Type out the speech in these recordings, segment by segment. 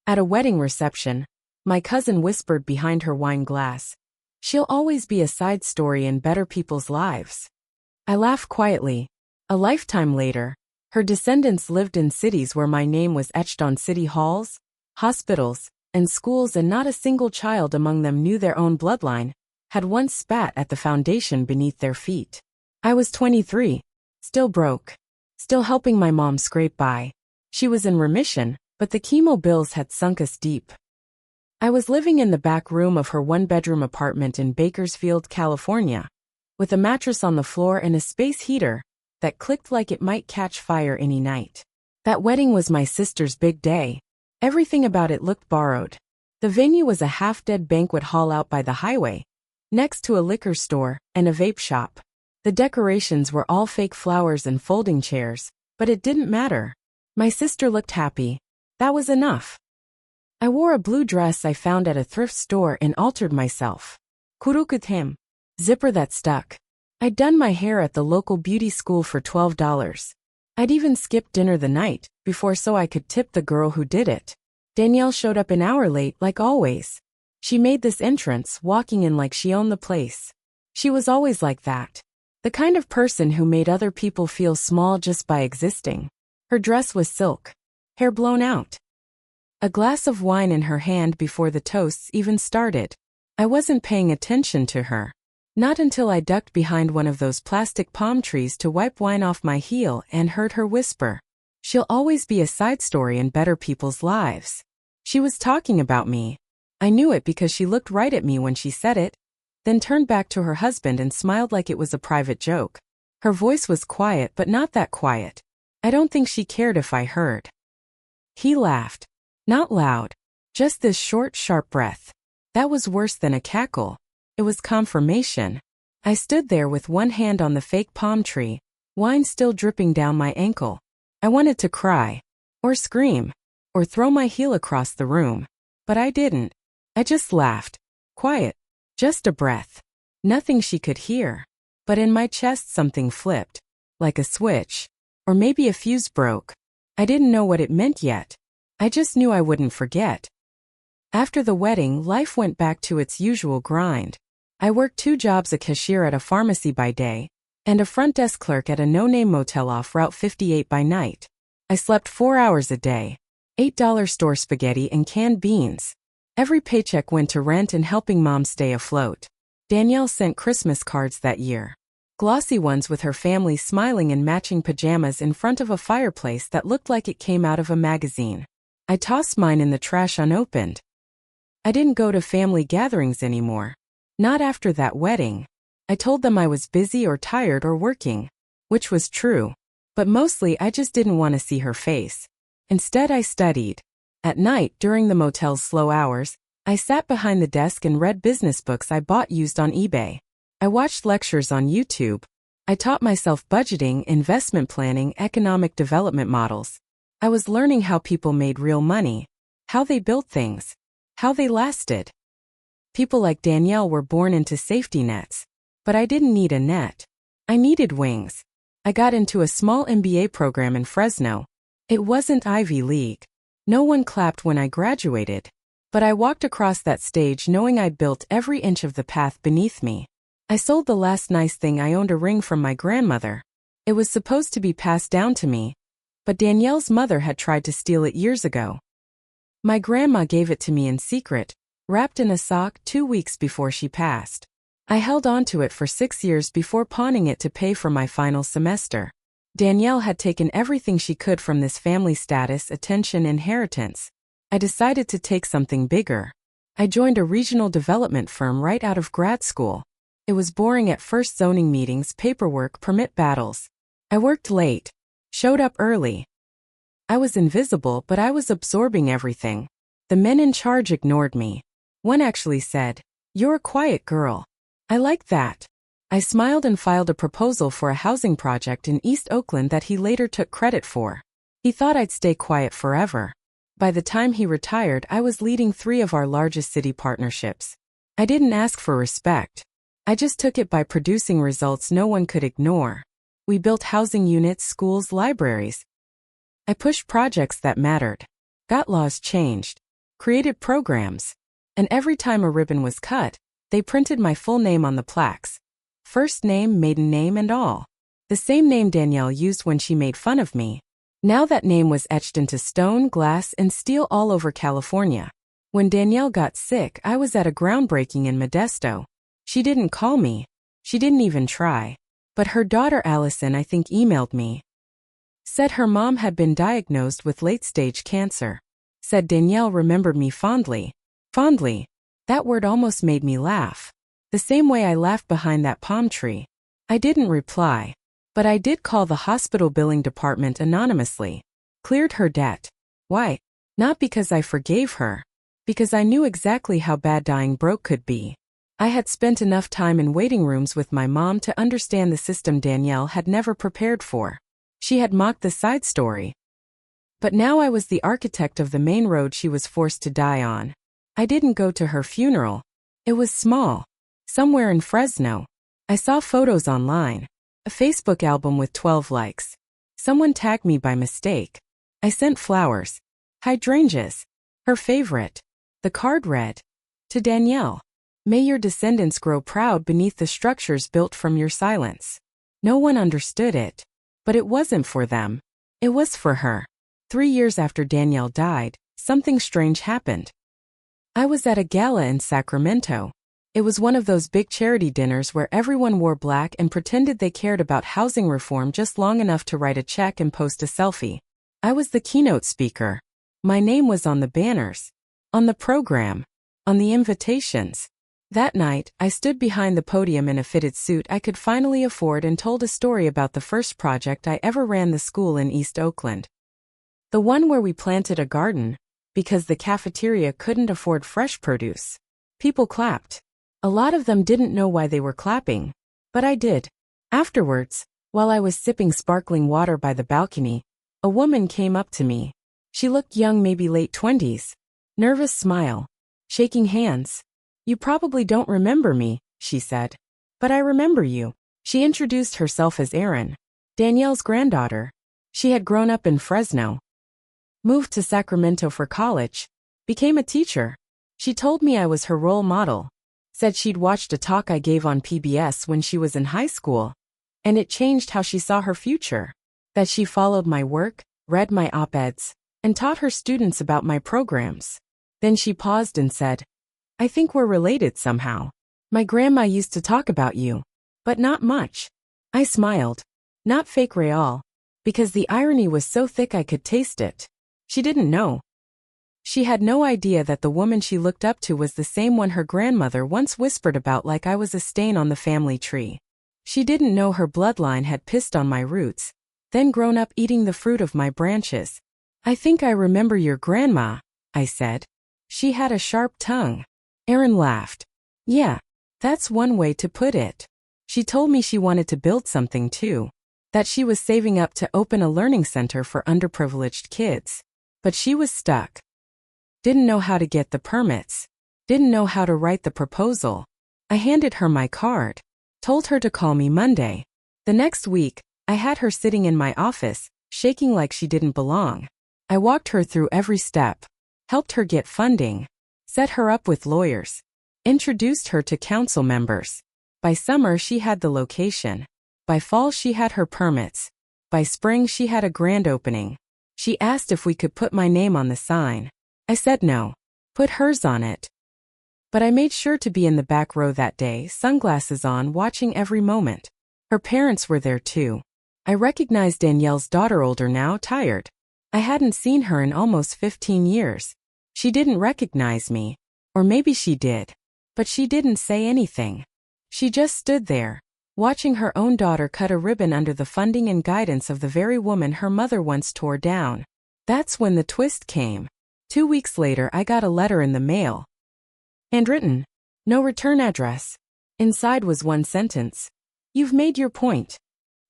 At a wedding reception, my cousin whispered behind her wine glass, "She'll always be a side story in better people's lives." I laughed quietly. A lifetime later, her descendants lived in cities where my name was etched on city halls, hospitals, and schools, and not a single child among them knew their own bloodline had once spat at the foundation beneath their feet. I was 23, still broke, still helping my mom scrape by. She was in remission, but the chemo bills had sunk us deep. I was living in the back room of her one-bedroom apartment in Bakersfield, California, with a mattress on the floor and a space heater that clicked like it might catch fire any night. That wedding was my sister's big day. Everything about it looked borrowed. The venue was a half-dead banquet hall out by the highway, next to a liquor store and a vape shop. The decorations were all fake flowers and folding chairs, but it didn't matter. My sister looked happy. That was enough. I wore a blue dress I found at a thrift store and altered myself. Kurukutem. Zipper that stuck. I'd done my hair at the local beauty school for $12. I'd even skipped dinner the night before so I could tip the girl who did it. Danielle showed up an hour late like always. She made this entrance, walking in like she owned the place. She was always like that. The kind of person who made other people feel small just by existing. Her dress was silk, hair blown out. A glass of wine in her hand before the toasts even started. I wasn't paying attention to her. Not until I ducked behind one of those plastic palm trees to wipe wine off my heel and heard her whisper, "She'll always be a side story in better people's lives." She was talking about me. I knew it because she looked right at me when she said it, then turned back to her husband and smiled like it was a private joke. Her voice was quiet, but not that quiet. I don't think she cared if I heard. He laughed. Not loud. Just this short, sharp breath. That was worse than a cackle. It was confirmation. I stood there with one hand on the fake palm tree, wine still dripping down my ankle. I wanted to cry, or scream, or throw my heel across the room. But I didn't. I just laughed. Quiet. Just a breath. Nothing she could hear. But in my chest something flipped. Like a switch. Or maybe a fuse broke. I didn't know what it meant yet. I just knew I wouldn't forget. After the wedding, life went back to its usual grind. I worked 2 jobs, a cashier at a pharmacy by day, and a front desk clerk at a no-name motel off Route 58 by night. I slept 4 hours a day. $8 store spaghetti and canned beans. Every paycheck went to rent and helping mom stay afloat. Danielle sent Christmas cards that year. Glossy ones with her family smiling in matching pajamas in front of a fireplace that looked like it came out of a magazine. I tossed mine in the trash unopened. I didn't go to family gatherings anymore. Not after that wedding. I told them I was busy or tired or working, which was true. But mostly I just didn't want to see her face. Instead I studied. At night, during the motel's slow hours, I sat behind the desk and read business books I bought used on eBay. I watched lectures on YouTube. I taught myself budgeting, investment planning, economic development models. I was learning how people made real money, how they built things, how they lasted. People like Danielle were born into safety nets. But I didn't need a net. I needed wings. I got into a small MBA program in Fresno. It wasn't Ivy League. No one clapped when I graduated. But I walked across that stage knowing I'd built every inch of the path beneath me. I sold the last nice thing I owned, a ring from my grandmother. It was supposed to be passed down to me, but Danielle's mother had tried to steal it years ago. My grandma gave it to me in secret, wrapped in a sock 2 weeks before she passed. I held on to it for 6 years before pawning it to pay for my final semester. Danielle had taken everything she could from this family status, attention, inheritance. I decided to take something bigger. I joined a regional development firm right out of grad school. It was boring at first: zoning meetings, paperwork, permit battles. I worked late, showed up early. I was invisible, but I was absorbing everything. The men in charge ignored me. One actually said, "You're a quiet girl." I liked that. I smiled and filed a proposal for a housing project in East Oakland that he later took credit for. He thought I'd stay quiet forever. By the time he retired, I was leading 3 of our largest city partnerships. I didn't ask for respect. I just took it by producing results no one could ignore. We built housing units, schools, libraries. I pushed projects that mattered. Got laws changed. created programs. And every time a ribbon was cut, they printed my full name on the plaques. First name, maiden name, and all. The same name Danielle used when she made fun of me. Now that name was etched into stone, glass, and steel all over California. When Danielle got sick, I was at a groundbreaking in Modesto. She didn't call me. She didn't even try. But her daughter Allison, I think, emailed me. Said her mom had been diagnosed with late-stage cancer. Said Danielle remembered me fondly. Fondly. That word almost made me laugh. The same way I laughed behind that palm tree. I didn't reply. But I did call the hospital billing department anonymously. Cleared her debt. Why? Not because I forgave her. Because I knew exactly how bad dying broke could be. I had spent enough time in waiting rooms with my mom to understand the system Danielle had never prepared for. She had mocked the side story. But now I was the architect of the main road she was forced to die on. I didn't go to her funeral. It was small. Somewhere in Fresno. I saw photos online. A Facebook album with 12 likes. Someone tagged me by mistake. I sent flowers. Hydrangeas. Her favorite. The card read, "To Danielle. May your descendants grow proud beneath the structures built from your silence." No one understood it. But it wasn't for them. It was for her. 3 years after Danielle died, something strange happened. I was at a gala in Sacramento. It was one of those big charity dinners where everyone wore black and pretended they cared about housing reform just long enough to write a check and post a selfie. I was the keynote speaker. My name was on the banners. On the program. On the invitations. That night, I stood behind the podium in a fitted suit I could finally afford and told a story about the first project I ever ran, the school in East Oakland. The one where we planted a garden, because the cafeteria couldn't afford fresh produce. People clapped. A lot of them didn't know why they were clapping, but I did. Afterwards, while I was sipping sparkling water by the balcony, a woman came up to me. She looked young, maybe late 20s. Nervous smile. Shaking hands. "You probably don't remember me," she said. "But I remember you." She introduced herself as Erin, Danielle's granddaughter. She had grown up in Fresno. Moved to Sacramento for college. Became a teacher. She told me I was her role model. Said she'd watched a talk I gave on PBS when she was in high school, and it changed how she saw her future. That she followed my work, read my op-eds, and taught her students about my programs. Then she paused and said, "I think we're related somehow. My grandma used to talk about you, but not much." I smiled. Not fake real, because the irony was so thick I could taste it. She didn't know. She had no idea that the woman she looked up to was the same one her grandmother once whispered about like I was a stain on the family tree. She didn't know her bloodline had pissed on my roots, then grown up eating the fruit of my branches. "I think I remember your grandma," I said. She had a sharp tongue. Erin laughed. "Yeah, that's one way to put it." She told me she wanted to build something too. That she was saving up to open a learning center for underprivileged kids. But she was stuck. Didn't know how to get the permits. Didn't know how to write the proposal. I handed her my card. Told her to call me Monday. The next week, I had her sitting in my office, shaking like she didn't belong. I walked her through every step. Helped her get funding. Set her up with lawyers. Introduced her to council members. By summer she had the location. By fall she had her permits. By spring she had a grand opening. She asked if we could put my name on the sign. I said no. Put hers on it. But I made sure to be in the back row that day, sunglasses on, watching every moment. Her parents were there too. I recognized Danielle's daughter, older now, tired. I hadn't seen her in almost 15 years. She didn't recognize me. Or maybe she did. But she didn't say anything. She just stood there, watching her own daughter cut a ribbon under the funding and guidance of the very woman her mother once tore down. That's when the twist came. 2 weeks later I got a letter in the mail. Handwritten. No return address. Inside was one sentence. "You've made your point."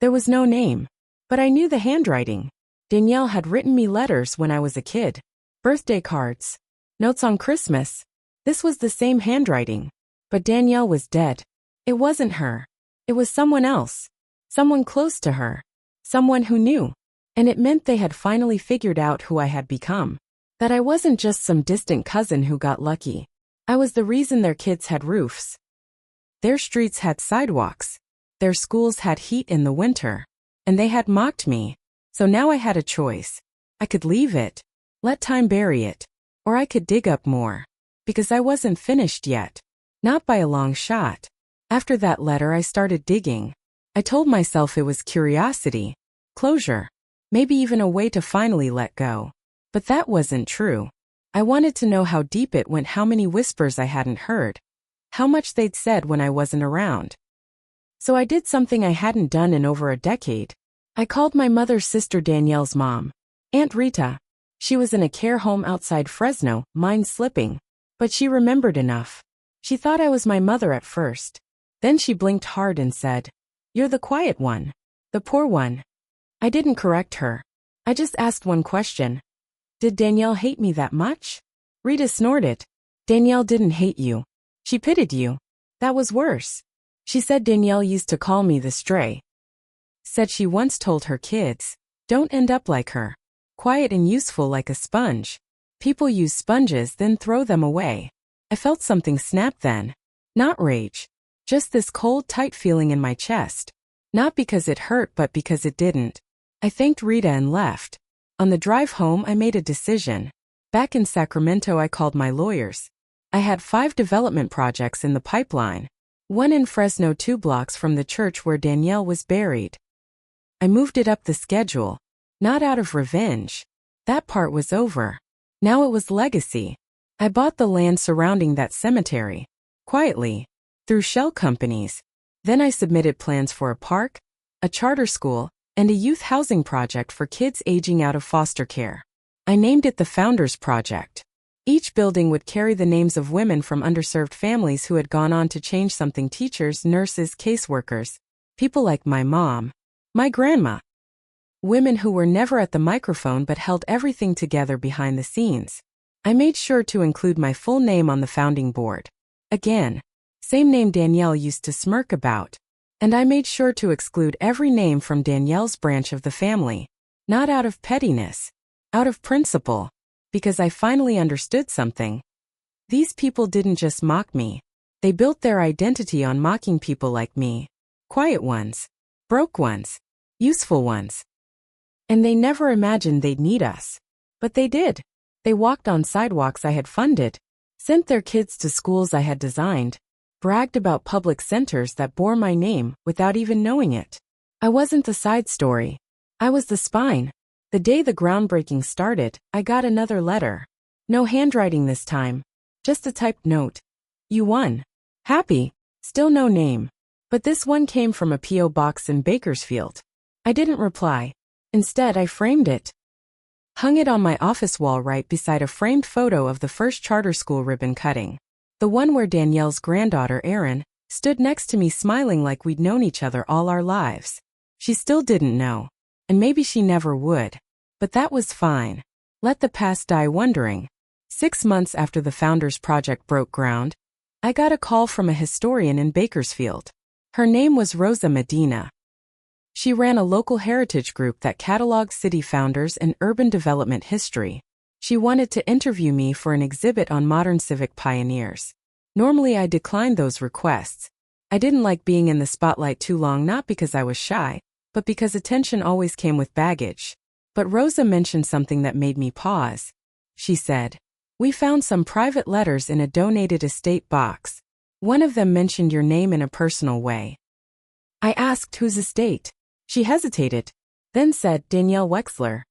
There was no name. But I knew the handwriting. Danielle had written me letters when I was a kid. Birthday cards. Notes on Christmas. This was the same handwriting. But Danielle was dead. It wasn't her. It was someone else. Someone close to her. Someone who knew. And it meant they had finally figured out who I had become. That I wasn't just some distant cousin who got lucky. I was the reason their kids had roofs. Their streets had sidewalks. Their schools had heat in the winter. And they had mocked me. So now I had a choice. I could leave it, let time bury it, or I could dig up more. Because I wasn't finished yet. Not by a long shot. After that letter I started digging. I told myself it was curiosity, closure, maybe even a way to finally let go. But that wasn't true. I wanted to know how deep it went, how many whispers I hadn't heard, how much they'd said when I wasn't around. So I did something I hadn't done in over a decade. I called my mother's sister Danielle's mom, Aunt Rita. She was in a care home outside Fresno, mind slipping. But she remembered enough. She thought I was my mother at first. Then she blinked hard and said, "You're the quiet one. The poor one." I didn't correct her. I just asked one question. Did Danielle hate me that much? Rita snorted. Danielle didn't hate you. She pitied you. That was worse. She said Danielle used to call me the stray. Said she once told her kids, "Don't end up like her. Quiet and useful like a sponge. People use sponges then throw them away." I felt something snap then. Not rage. Just this cold, tight feeling in my chest. Not because it hurt but because it didn't. I thanked Rita and left. On the drive home I made a decision. Back in Sacramento I called my lawyers. I had 5 development projects in the pipeline. One in Fresno 2 blocks from the church where Danielle was buried. I moved it up the schedule. Not out of revenge. That part was over. Now it was legacy. I bought the land surrounding that cemetery. Quietly. Through shell companies. Then I submitted plans for a park, a charter school, and a youth housing project for kids aging out of foster care. I named it the Founders Project. Each building would carry the names of women from underserved families who had gone on to change something: teachers, nurses, caseworkers, people like my mom, my grandma. Women who were never at the microphone but held everything together behind the scenes. I made sure to include my full name on the founding board. Again, same name Danielle used to smirk about. And I made sure to exclude every name from Danielle's branch of the family. Not out of pettiness. Out of principle. Because I finally understood something. These people didn't just mock me. They built their identity on mocking people like me. Quiet ones. Broke ones. Useful ones. And they never imagined they'd need us. But they did. They walked on sidewalks I had funded. Sent their kids to schools I had designed. Bragged about public centers that bore my name without even knowing it. I wasn't the side story. I was the spine. The day the groundbreaking started, I got another letter. No handwriting this time. Just a typed note. "You won. Happy." Still no name. But this one came from a P.O. box in Bakersfield. I didn't reply. Instead, I framed it. Hung it on my office wall right beside a framed photo of the first charter school ribbon cutting. The one where Danielle's granddaughter, Erin, stood next to me smiling like we'd known each other all our lives. She still didn't know. And maybe she never would. But that was fine. Let the past die wondering. 6 months after the Founders Project broke ground, I got a call from a historian in Bakersfield. Her name was Rosa Medina. She ran a local heritage group that cataloged city founders and urban development history. She wanted to interview me for an exhibit on modern civic pioneers. Normally I declined those requests. I didn't like being in the spotlight too long, not because I was shy, but because attention always came with baggage. But Rosa mentioned something that made me pause. She said, "We found some private letters in a donated estate box. One of them mentioned your name in a personal way." I asked whose estate. She hesitated, then said, "Danielle Wexler."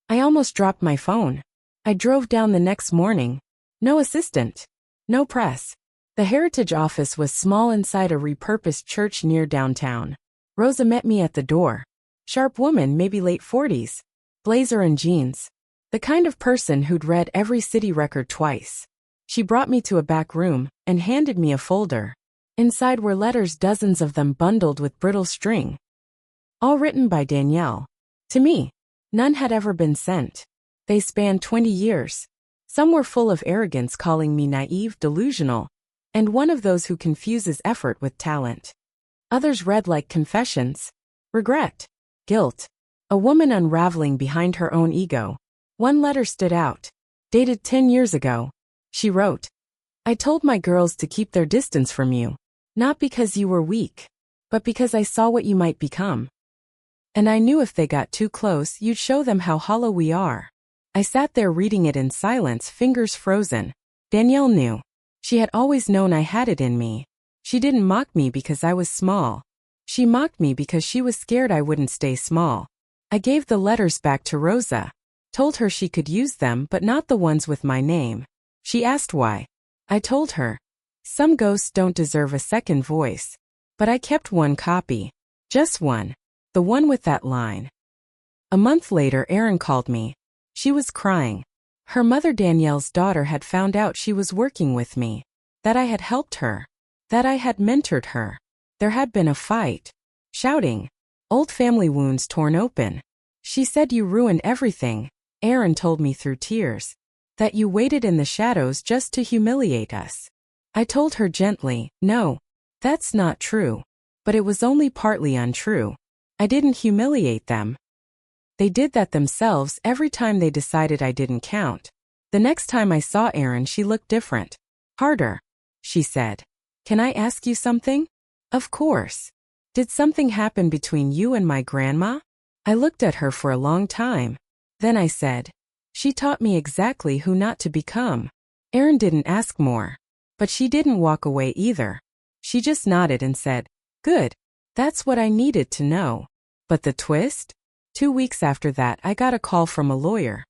I almost dropped my phone. I drove down the next morning. No assistant. No press. The heritage office was small inside a repurposed church near downtown. Rosa met me at the door. Sharp woman, maybe late 40s. Blazer and jeans. The kind of person who'd read every city record twice. She brought me to a back room and handed me a folder. Inside were letters, dozens of them bundled with brittle string. All written by Danielle. To me. None had ever been sent. They spanned 20 years. Some were full of arrogance, calling me naive, delusional, and one of those who confuses effort with talent. Others read like confessions. Regret. Guilt. A woman unraveling behind her own ego. One letter stood out. Dated 10 years ago. She wrote, I told my girls to keep their distance from you. Not because you were weak, but because I saw what you might become. And I knew if they got too close, you'd show them how hollow we are. I sat there reading it in silence, fingers frozen. Danielle knew. She had always known I had it in me. She didn't mock me because I was small. She mocked me because she was scared I wouldn't stay small. I gave the letters back to Rosa. Told her she could use them but not the ones with my name. She asked why. I told her. Some ghosts don't deserve a second voice. But I kept one copy. Just one. The one with that line. A month later, Erin called me. She was crying. Her mother, Danielle's daughter, had found out she was working with me. That I had helped her. That I had mentored her. There had been a fight. Shouting. Old family wounds torn open. She said you ruined everything, Erin told me through tears. That you waited in the shadows just to humiliate us. I told her gently, no, that's not true. But it was only partly untrue. I didn't humiliate them. They did that themselves every time they decided I didn't count. The next time I saw Erin, she looked different. Harder. She said. Can I ask you something? Of course. Did something happen between you and my grandma? I looked at her for a long time. Then I said, she taught me exactly who not to become. Erin didn't ask more. But she didn't walk away either. She just nodded and said, good. That's what I needed to know. But the twist? 2 weeks after that, I got a call from a lawyer.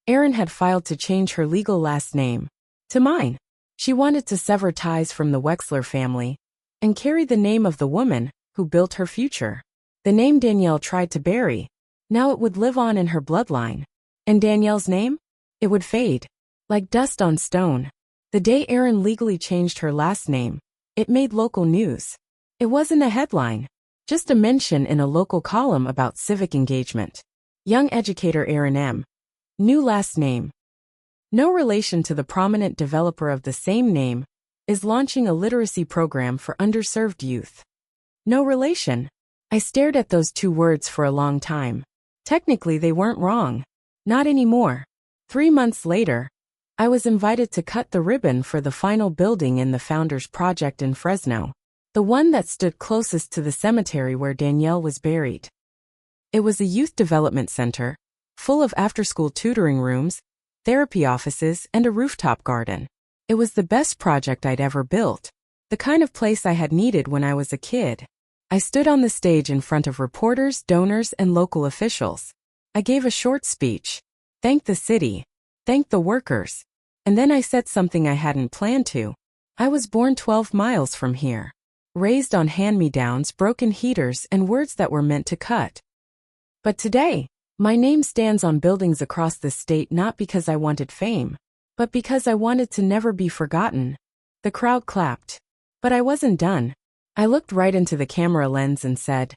Erin had filed to change her legal last name to mine. She wanted to sever ties from the Wexler family and carry the name of the woman who built her future. The name Danielle tried to bury. Now it would live on in her bloodline. And Danielle's name? It would fade. Like dust on stone. The day Erin legally changed her last name, it made local news. It wasn't a headline. Just a mention in a local column about civic engagement. Young educator Erin M. New last name. No relation to the prominent developer of the same name, is launching a literacy program for underserved youth. No relation. I stared at those 2 words for a long time. Technically, they weren't wrong. Not anymore. 3 months later, I was invited to cut the ribbon for the final building in the Founders Project in Fresno. The one that stood closest to the cemetery where Danielle was buried. It was a youth development center, full of after-school tutoring rooms, therapy offices, and a rooftop garden. It was the best project I'd ever built. The kind of place I had needed when I was a kid. I stood on the stage in front of reporters, donors, and local officials. I gave a short speech. Thanked the city. Thanked the workers. And then I said something I hadn't planned to. I was born 12 miles from here. Raised on hand-me-downs, broken heaters, and words that were meant to cut. But today, my name stands on buildings across the state not because I wanted fame, but because I wanted to never be forgotten. The crowd clapped. But I wasn't done. I looked right into the camera lens and said,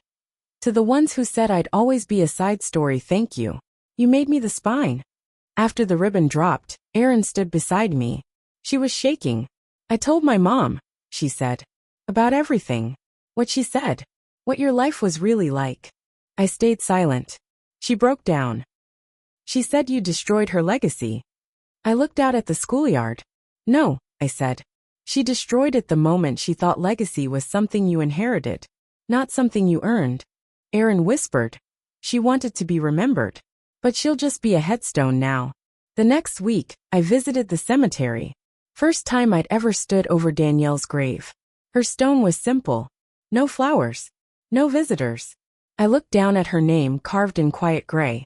to the ones who said I'd always be a side story, thank you. You made me the spine. After the ribbon dropped, Erin stood beside me. She was shaking. I told my mom, she said. About everything. What she said. What your life was really like. I stayed silent. She broke down. She said you destroyed her legacy. I looked out at the schoolyard. No, I said. She destroyed it the moment she thought legacy was something you inherited, not something you earned. Erin whispered. She wanted to be remembered. But she'll just be a headstone now. The next week, I visited the cemetery. First time I'd ever stood over Danielle's grave. Her stone was simple. No flowers. No visitors. I looked down at her name carved in quiet gray.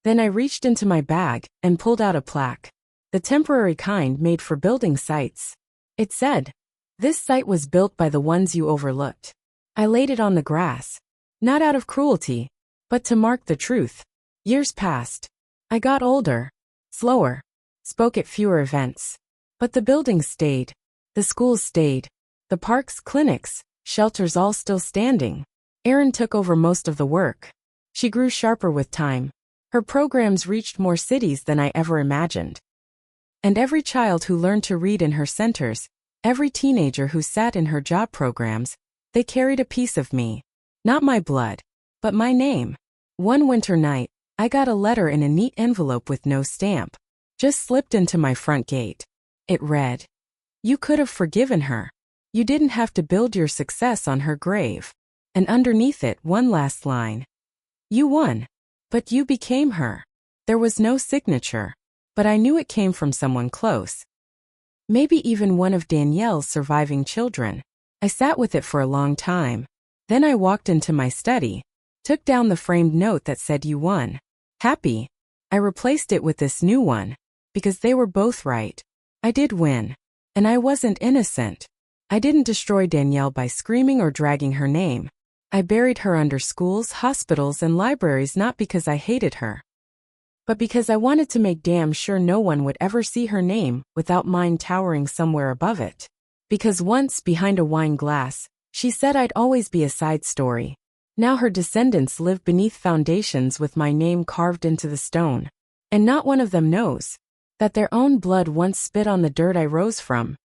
Then I reached into my bag and pulled out a plaque. The temporary kind made for building sites. It said, this site was built by the ones you overlooked. I laid it on the grass. Not out of cruelty, but to mark the truth. Years passed. I got older. Slower. Spoke at fewer events. But the buildings stayed. The schools stayed. The parks, clinics, shelters all still standing. Erin took over most of the work. She grew sharper with time. Her programs reached more cities than I ever imagined. And every child who learned to read in her centers, every teenager who sat in her job programs, they carried a piece of me. Not my blood, but my name. One winter night, I got a letter in a neat envelope with no stamp. just slipped into my front gate. It read, "You could have forgiven her. You didn't have to build your success on her grave." And underneath it, one last line. "You won. But you became her." There was no signature, but I knew it came from someone close. Maybe even one of Danielle's surviving children. I sat with it for a long time. Then I walked into my study, took down the framed note that said "You won." Happy. I replaced it with this new one, because they were both right. I did win. And I wasn't innocent. I didn't destroy Danielle by screaming or dragging her name. I buried her under schools, hospitals, and libraries not because I hated her, but because I wanted to make damn sure no one would ever see her name without mine towering somewhere above it. Because once, behind a wine glass, she said I'd always be a side story. Now her descendants live beneath foundations with my name carved into the stone. And not one of them knows that their own blood once spit on the dirt I rose from.